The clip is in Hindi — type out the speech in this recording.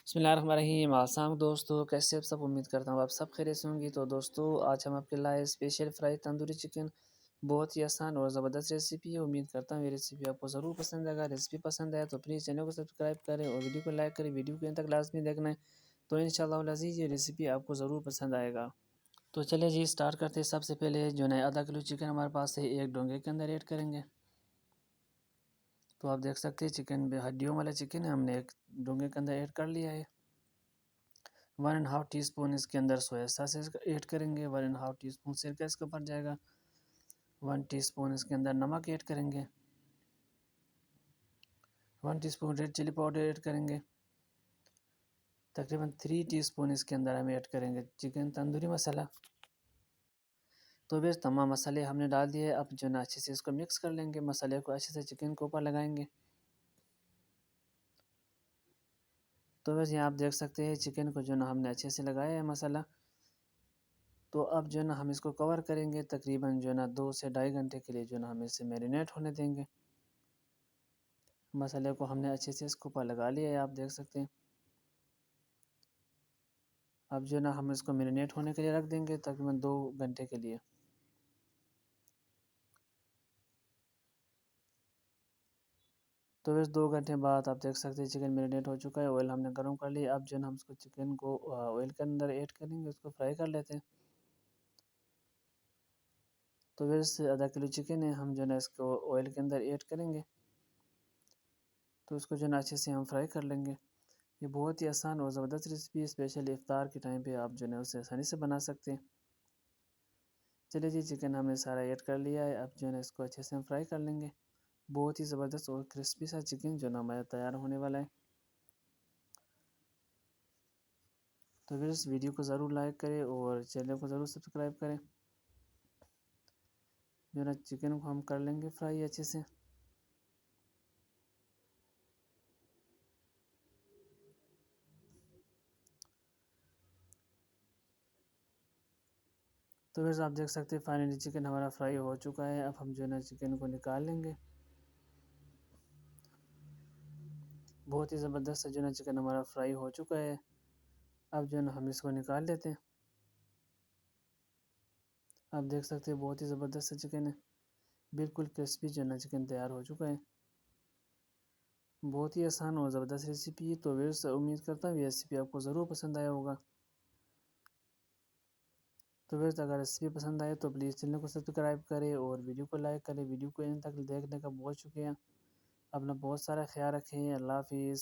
बिस्मिल्लाहिर्रहमानिर्रहीम। आसाम दोस्तों, कैसे आप सब? उम्मीद करता हूँ आप सब खैरियत से होंगी। तो दोस्तों, आज हम आपके लाए स्पेशल फ्राई तंदूरी चिकन। बहुत ही आसान और ज़बरदस्त रेसिपी है। उम्मीद करता हूँ ये रेसिपी आपको ज़रूर पसंद आएगा। रेसिपी पसंद आए तो प्लीज़ चैनल को सब्सक्राइब करें और वीडियो को लाइक करें। वीडियो को अंत तक लाजमी देखना है, तो इंशाअल्लाह अज़ीज़ ये रेसिपी आपको ज़रूर पसंद आएगा। तो चलिए जी, स्टार्ट करते हैं। सबसे पहले जो है आधा किलो चिकन हमारे पास है, एक डोंगे के अंदर ऐड करेंगे। तो आप देख सकते हैं चिकन हड्डियों वाला चिकन है, हमने एक डोंगे के अंदर ऐड कर लिया है। 1.5 टीस्पून इसके अंदर सोया सॉस ऐड करेंगे। 1.5 टीस्पून सिरका इसके ऊपर जाएगा। 1 टीस्पून इसके अंदर नमक ऐड करेंगे। 1 teaspoon red chilli powder add करेंगे। तकरीबन 3 टीस्पून इसके अंदर हम ऐड करेंगे चिकन तंदूरी मसाला। तो बस तमाम मसाले हमने डाल दिए। अब जो ना अच्छे से इसको मिक्स कर लेंगे। मसाले को अच्छे से चिकन के ऊपर लगाएंगे। तो बस यहाँ आप देख सकते हैं चिकन को जो ना हमने अच्छे से लगाया है मसाला। तो अब जो ना हम इसको कवर करेंगे, तकरीबन जो ना 2 से ढाई घंटे के लिए जो ना हम इसे मैरिनेट होने देंगे। मसाले को हमने अच्छे से इसके ऊपर लगा लिया है, आप देख सकते हैं। अब जो ना हम इसको मैरिनेट होने के लिए रख देंगे तकरीबन 2 घंटे के लिए। तो बस 2 घंटे बाद आप देख सकते हैं चिकन मैरिनेट हो चुका है। ऑयल हमने गर्म कर लिया। अब जो ना हम इसको चिकन को ऑयल के अंदर ऐड करेंगे, उसको फ्राई कर लेते हैं। तो बस आधा किलो चिकन है, हम जो ना इसको ऑयल के अंदर ऐड करेंगे। तो उसको जो ना अच्छे से हम फ्राई कर लेंगे। ये बहुत ही आसान और ज़बरदस्त रेसिपी है। स्पेशल इफ्तार के टाइम पे आप जो है उसे आसानी से बना सकते हैं। चलिए जी, चिकन हमने सारा ऐड कर लिया है। अब जो है इसको अच्छे से हम फ्राई कर लेंगे। बहुत ही ज़बरदस्त और क्रिस्पी सा चिकन जो ना हमारा तैयार होने वाला है। तो फिर इस वीडियो को ज़रूर लाइक करें और चैनल को ज़रूर सब्सक्राइब करें। जो ना चिकन को हम कर लेंगे फ्राई अच्छे से। तो फिर आप देख सकते हैं फाइनली चिकन हमारा फ्राई हो चुका है। अब हम जो है ना चिकन को निकाल लेंगे। बहुत ही ज़बरदस्त जो है ना चिकन हमारा फ्राई हो चुका है। अब जो है ना हम इसको निकाल लेते हैं। आप देख सकते हैं बहुत ही ज़बरदस्त चिकन है, बिल्कुल क्रिस्पी जो है ना चिकन तैयार हो चुका है। बहुत ही आसान और ज़बरदस्त रेसिपी है। तो वैसे उम्मीद करता हूँ ये रेसिपी आपको ज़रूर पसंद आया होगा। तो वैसे अगर रेसिपी पसंद आए तो प्लीज़ चैनल को सब्सक्राइब करें और वीडियो को लाइक करें। वीडियो को इन तक देखने का बहुत शुक्रिया। अपना बहुत सारा ख्याल रखें। अल्लाह हाफिज़।